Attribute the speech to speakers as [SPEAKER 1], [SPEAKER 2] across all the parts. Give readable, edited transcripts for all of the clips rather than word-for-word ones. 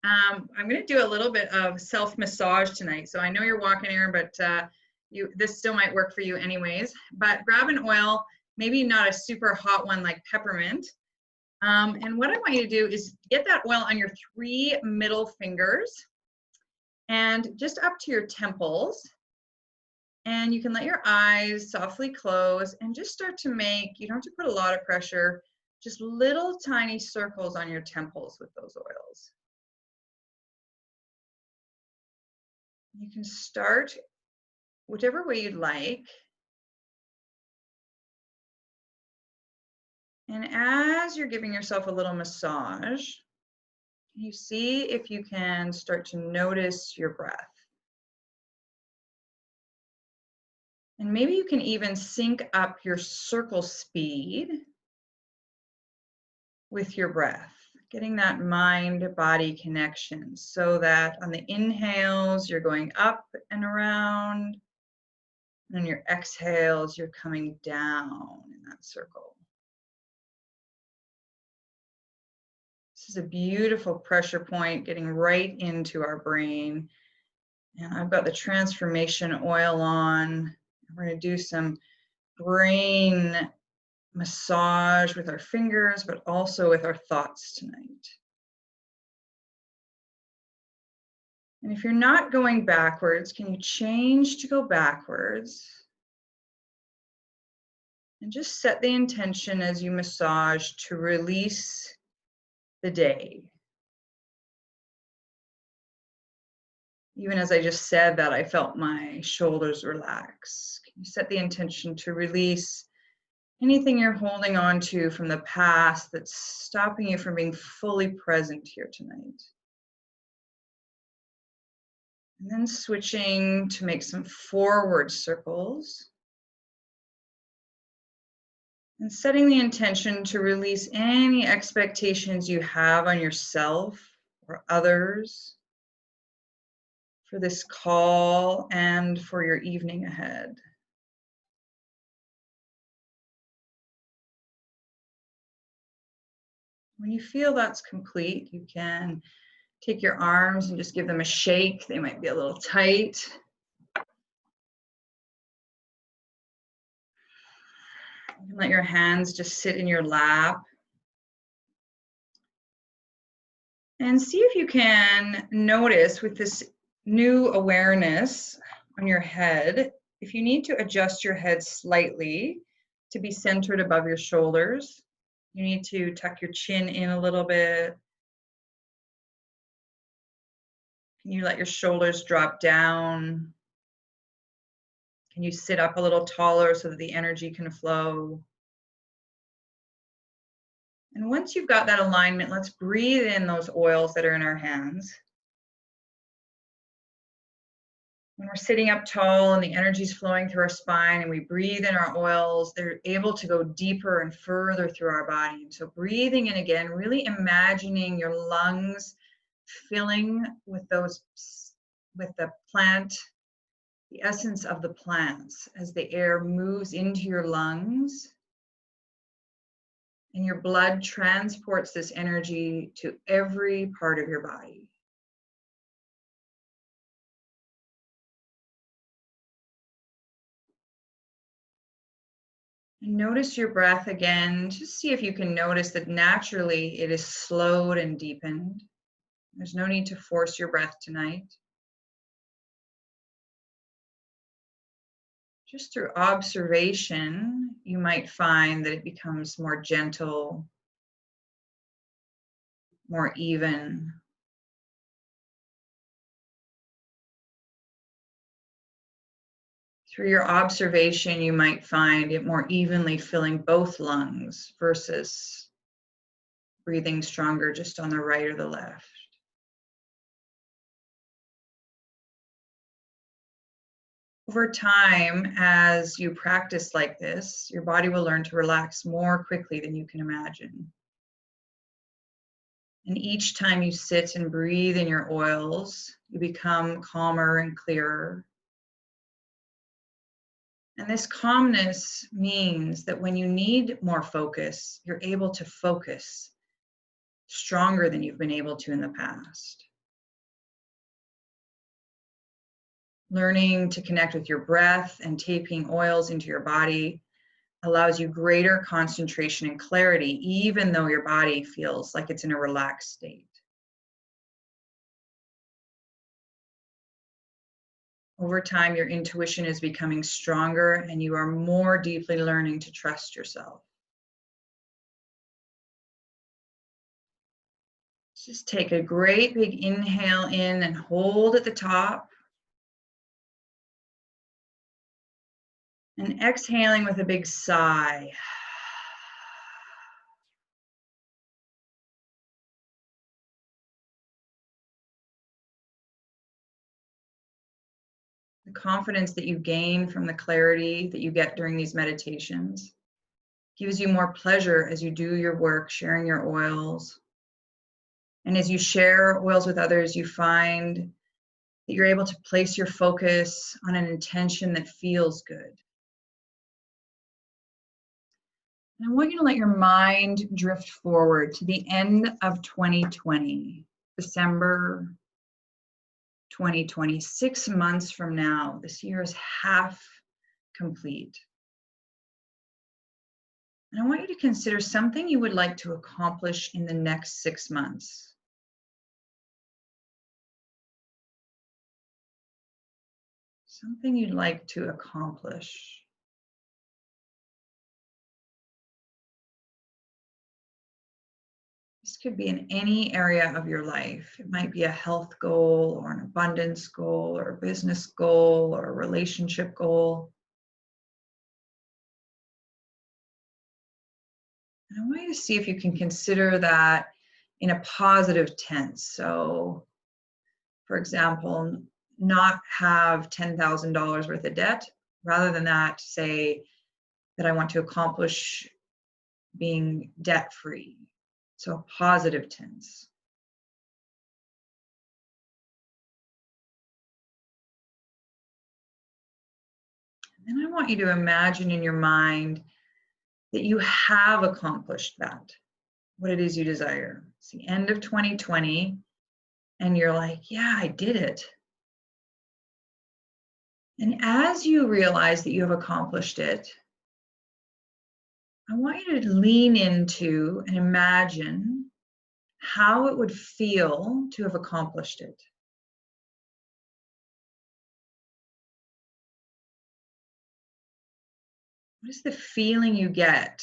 [SPEAKER 1] I'm going to do a little bit of self-massage tonight. So I know you're walking here, but this still might work for you anyways. But grab an oil, maybe not a super hot one like peppermint. And what I want you to do is get that oil on your 3 middle fingers and just up to your temples. And you can let your eyes softly close and just start to make, you don't have to put a lot of pressure, just little tiny circles on your temples with those oils. You can start whichever way you'd like. And as you're giving yourself a little massage, you see if you can start to notice your breath. And maybe you can even sync up your circle speed with your breath, getting that mind-body connection so that on the inhales, you're going up and around, and on your exhales, you're coming down in that circle. This is a beautiful pressure point getting right into our brain. And I've got the transformation oil on. We're going to do some brain massage with our fingers, but also with our thoughts tonight. And if you're not going backwards, can you change to go backwards? And just set the intention as you massage to release the day. Even as I just said that, I felt my shoulders relax. Can you set the intention to release anything you're holding on to from the past that's stopping you from being fully present here tonight? And then switching to make some forward circles. And setting the intention to release any expectations you have on yourself or others for this call and for your evening ahead. When you feel that's complete, you can take your arms and just give them a shake. They might be a little tight. You can let your hands just sit in your lap. And see if you can notice with this new awareness on your head, if you need to adjust your head slightly to be centered above your shoulders, you need to tuck your chin in a little bit. Can you let your shoulders drop down? Can you sit up a little taller so that the energy can flow? And once you've got that alignment, let's breathe in those oils that are in our hands. When we're sitting up tall and the energy is flowing through our spine and we breathe in our oils, they're able to go deeper and further through our body. And so breathing in again, really imagining your lungs filling with the plant, the essence of the plants as the air moves into your lungs. And your blood transports this energy to every part of your body. And notice your breath again. Just see if you can notice that naturally it is slowed and deepened. There's no need to force your breath tonight. Just through observation, you might find that it becomes more gentle, more even. Through your observation, you might find it more evenly filling both lungs versus breathing stronger just on the right or the left. Over time, as you practice like this, your body will learn to relax more quickly than you can imagine. And each time you sit and breathe in your oils, you become calmer and clearer. And this calmness means that when you need more focus, you're able to focus stronger than you've been able to in the past. Learning to connect with your breath and taking oils into your body allows you greater concentration and clarity, even though your body feels like it's in a relaxed state. Over time, your intuition is becoming stronger and you are more deeply learning to trust yourself. Just take a great big inhale in and hold at the top. And exhaling with a big sigh. The confidence that you gain from the clarity that you get during these meditations gives you more pleasure as you do your work, sharing your oils. And as you share oils with others, you find that you're able to place your focus on an intention that feels good. And I want you to let your mind drift forward to the end of 2020, December 2020, 6 months from now. This year is half complete. And I want you to consider something you would like to accomplish in the next 6 months. Something you'd like to accomplish. This could be in any area of your life. It might be a health goal or an abundance goal or a business goal or a relationship goal. And I want you to see if you can consider that in a positive tense. So, for example, not have $10,000 worth of debt. Rather than that, say that I want to accomplish being debt-free. So a positive tense. And then I want you to imagine in your mind that you have accomplished that, what it is you desire. It's the end of 2020, and you're like, yeah, I did it. And as you realize that you have accomplished it, I want you to lean into and imagine how it would feel to have accomplished it. What is the feeling you get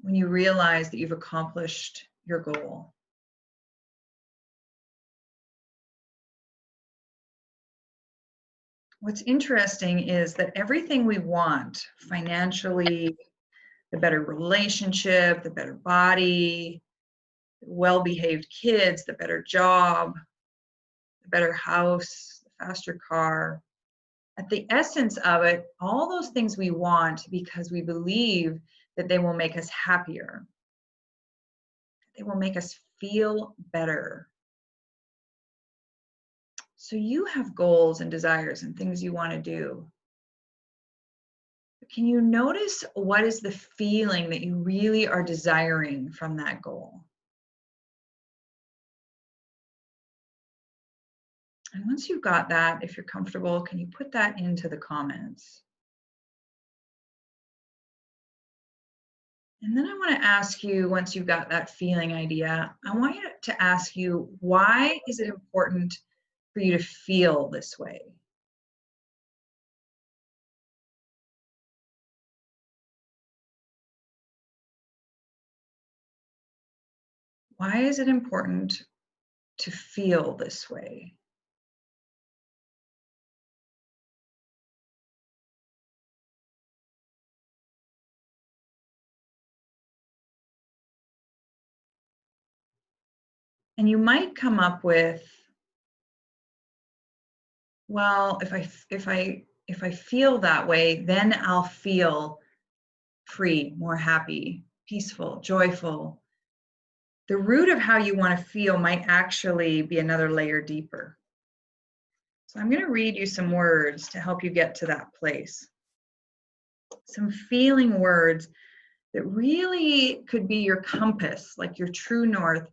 [SPEAKER 1] when you realize that you've accomplished your goal? What's interesting is that everything we want financially, the better relationship, the better body, well-behaved kids, the better job, the better house, the faster car. At the essence of it, all those things we want because we believe that they will make us happier. They will make us feel better. So you have goals and desires and things you want to do. But can you notice what is the feeling that you really are desiring from that goal? And once you've got that, if you're comfortable, can you put that into the comments? And then I want to ask you, once you've got that feeling idea, I want you to ask you, why is it important for you to feel this way? Why is it important to feel this way? And you might come up with, well, if I feel that way, then I'll feel free, more happy, peaceful, joyful. The root of how you want to feel might actually be another layer deeper. So I'm going to read you some words to help you get to that place. Some feeling words that really could be your compass, like your true north,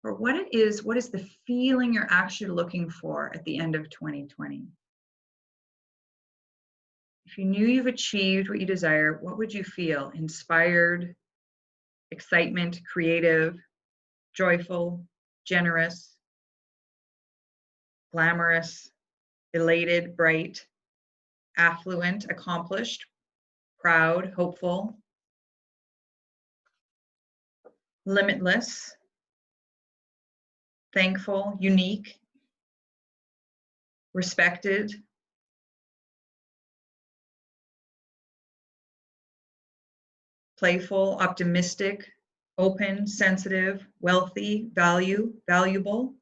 [SPEAKER 1] or what is the feeling you're actually looking for at the end of 2020? If you knew you've achieved what you desire, what would you feel? Inspired, excitement, creative, joyful, generous, glamorous, elated, bright, affluent, accomplished, proud, hopeful, limitless, thankful, unique, respected, playful, optimistic, open, sensitive, wealthy, valuable.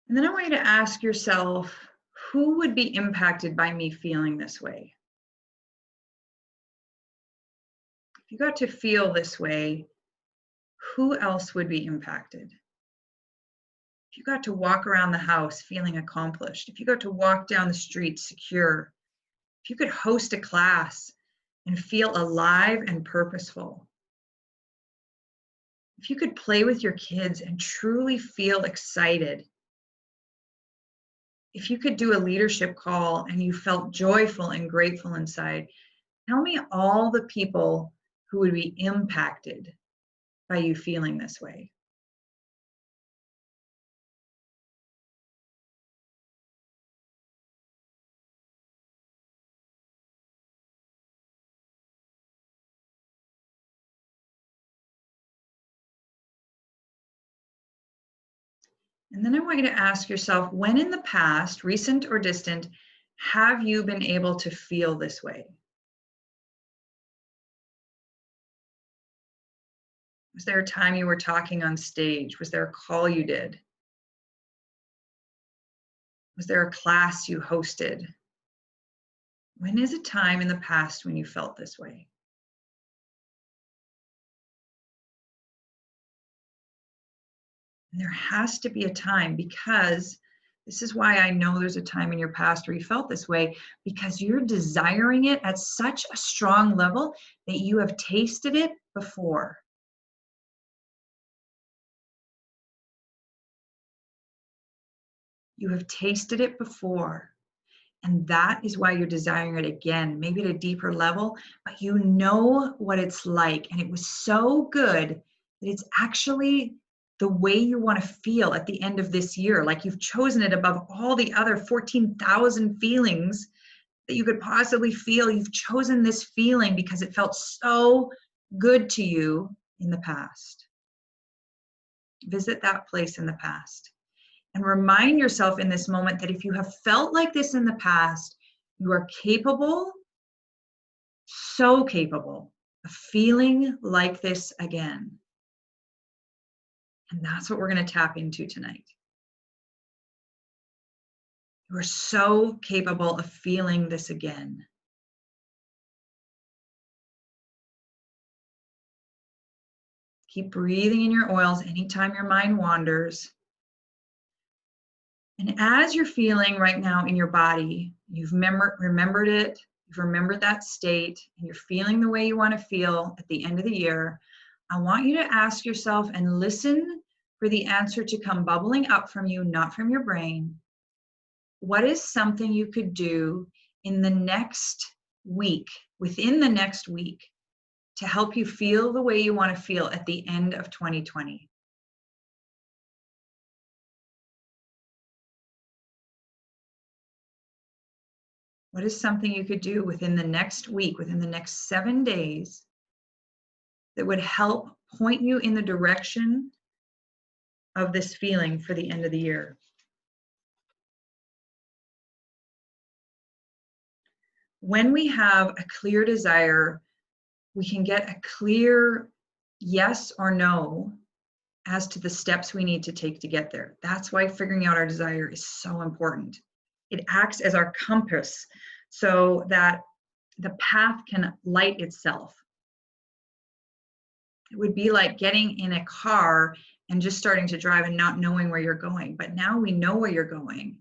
[SPEAKER 1] And then I want you to ask yourself, who would be impacted by me feeling this way? If you got to feel this way, who else would be impacted? If you got to walk around the house feeling accomplished, if you got to walk down the street secure, if you could host a class and feel alive and purposeful, if you could play with your kids and truly feel excited, if you could do a leadership call and you felt joyful and grateful inside, tell me all the people who would be impacted by you feeling this way. And then I want you to ask yourself, when in the past, recent or distant, have you been able to feel this way? Was there a time you were talking on stage? Was there a call you did? Was there a class you hosted? When is a time in the past when you felt this way? And there has to be a time, because this is why I know there's a time in your past where you felt this way, because you're desiring it at such a strong level that you have tasted it before. You have tasted it before. And that is why you're desiring it again, maybe at a deeper level, but you know what it's like. And it was so good that it's actually the way you want to feel at the end of this year. Like you've chosen it above all the other 14,000 feelings that you could possibly feel. You've chosen this feeling because it felt so good to you in the past. Visit that place in the past. And remind yourself in this moment that if you have felt like this in the past, you are capable, so capable, of feeling like this again. And that's what we're going to tap into tonight. You are so capable of feeling this again. Keep breathing in your oils anytime your mind wanders. And as you're feeling right now in your body, you've remembered it, you've remembered that state, and you're feeling the way you want to feel at the end of the year, I want you to ask yourself and listen for the answer to come bubbling up from you, not from your brain. What is something you could do in the next week, within the next week, to help you feel the way you want to feel at the end of 2020? What is something you could do within the next week, within the next 7 days, that would help point you in the direction of this feeling for the end of the year? When we have a clear desire, we can get a clear yes or no as to the steps we need to take to get there. That's why figuring out our desire is so important. It acts as our compass so that the path can light itself. It would be like getting in a car and just starting to drive and not knowing where you're going. But now we know where you're going.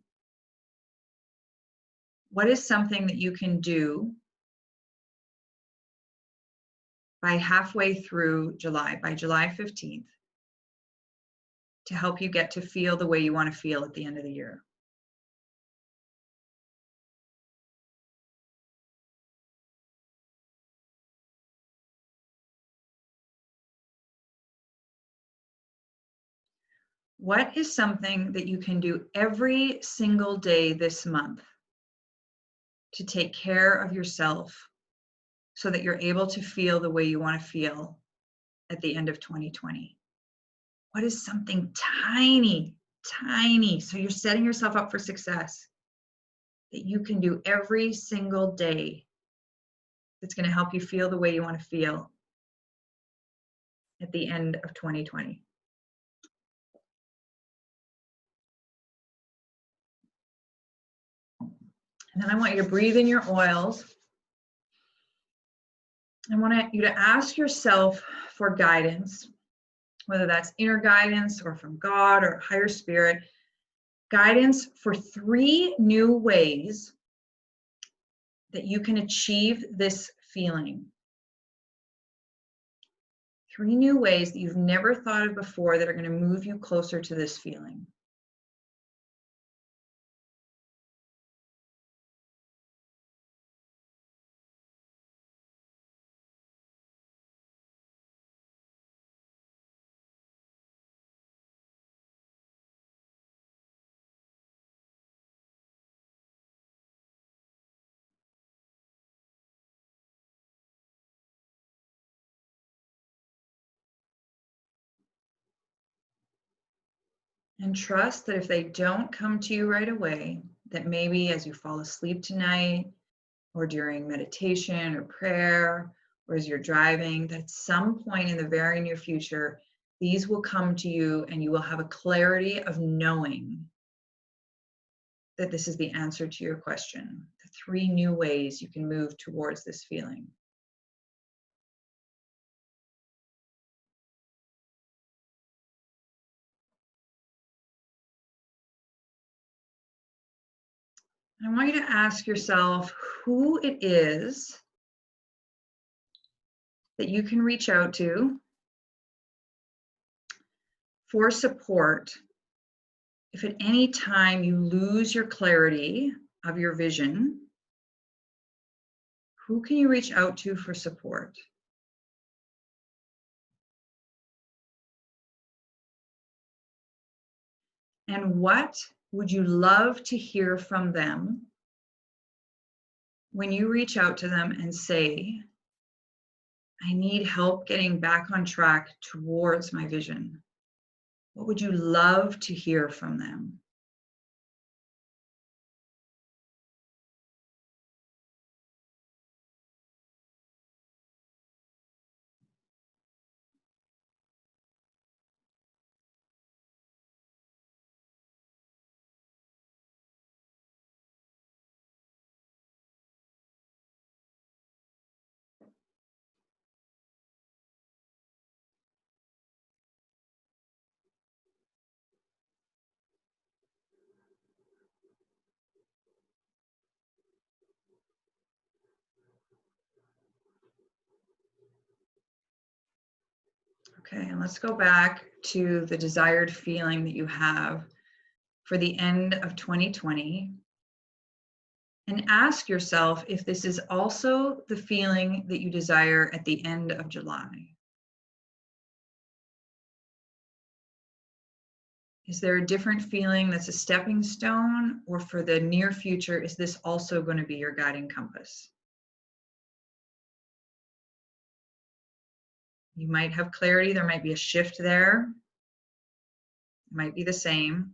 [SPEAKER 1] What is something that you can do by halfway through July, by July 15th, to help you get to feel the way you want to feel at the end of the year. What is something that you can do every single day this month to take care of yourself so that you're able to feel the way you want to feel at the end of 2020? What is something tiny, tiny, so you're setting yourself up for success, that you can do every single day that's going to help you feel the way you want to feel at the end of 2020? And then I want you to breathe in your oils. I want you to ask yourself for guidance, whether that's inner guidance or from God or higher spirit, guidance for 3 new ways that you can achieve this feeling. 3 new ways that you've never thought of before that are going to move you closer to this feeling. And trust that if they don't come to you right away, that maybe as you fall asleep tonight or during meditation or prayer or as you're driving, that at some point in the very near future, these will come to you and you will have a clarity of knowing that this is the answer to your question. The 3 new ways you can move towards this feeling. I want you to ask yourself who it is that you can reach out to for support if at any time you lose your clarity of your vision. Who can you reach out to for support? And what would you love to hear from them when you reach out to them and say, I need help getting back on track towards my vision? What would you love to hear from them? Okay, and let's go back to the desired feeling that you have for the end of 2020 and ask yourself if this is also the feeling that you desire at the end of July. Is there a different feeling that's a stepping stone, or for the near future, is this also going to be your guiding compass? You might have clarity, there might be a shift there, it might be the same.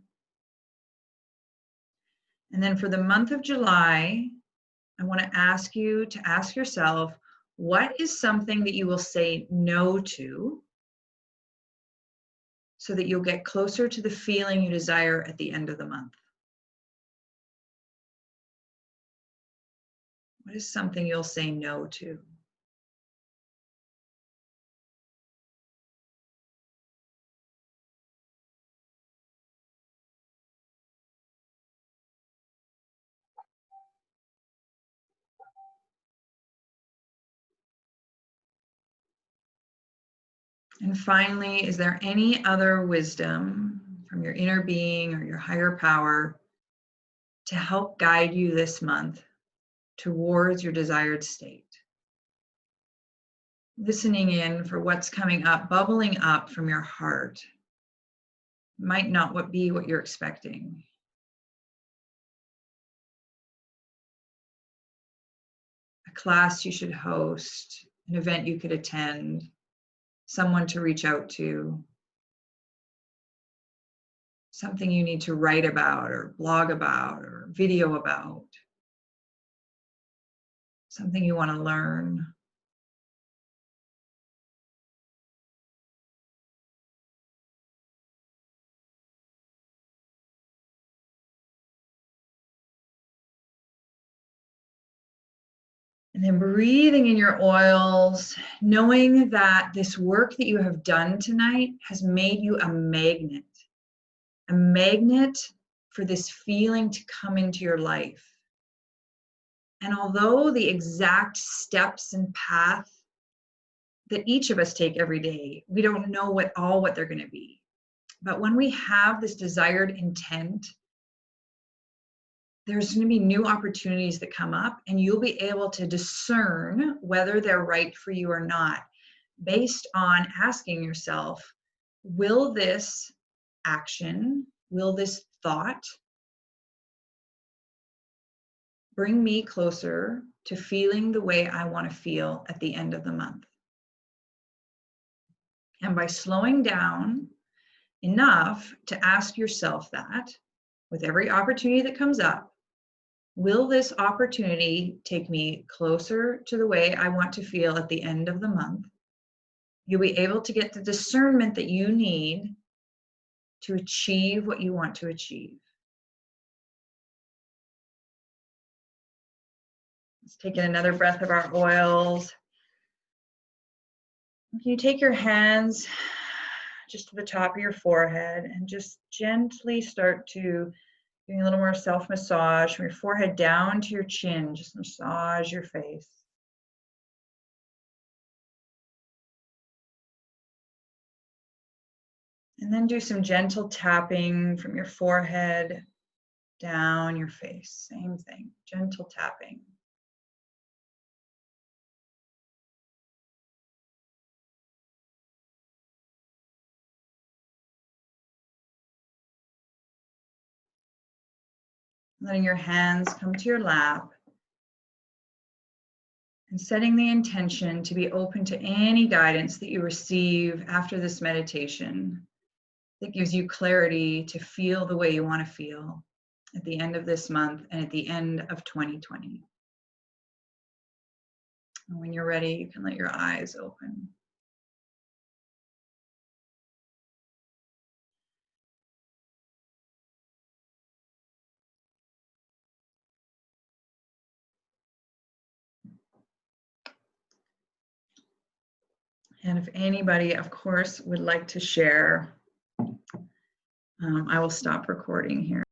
[SPEAKER 1] And then for the month of July, I want to ask you to ask yourself, what is something that you will say no to so that you'll get closer to the feeling you desire at the end of the month? What is something you'll say no to? And finally, is there any other wisdom from your inner being or your higher power to help guide you this month towards your desired state? Listening in for what's coming up, bubbling up from your heart. Might not be what you're expecting. A class you should host, an event you could attend, someone to reach out to, something you need to write about or blog about or video about, something you want to learn. And then breathing in your oils, knowing that this work that you have done tonight has made you a magnet for this feeling to come into your life. And although the exact steps and path that each of us take every day, we don't know what they're going to be. But when we have this desired intent, there's going to be new opportunities that come up, and you'll be able to discern whether they're right for you or not based on asking yourself, will this action, will this thought bring me closer to feeling the way I want to feel at the end of the month? And by slowing down enough to ask yourself that with every opportunity that comes up, will this opportunity take me closer to the way I want to feel at the end of the month? You'll be able to get the discernment that you need to achieve what you want to achieve. Let's take in another breath of our oils. You take your hands just to the top of your forehead and just gently start to doing a little more self-massage from your forehead down to your chin. Just massage your face. And then do some gentle tapping from your forehead down your face. Same thing, gentle tapping. Letting your hands come to your lap and setting the intention to be open to any guidance that you receive after this meditation that gives you clarity to feel the way you want to feel at the end of this month and at the end of 2020. And when you're ready, you can let your eyes open. And if anybody, of course, would like to share, I will stop recording here.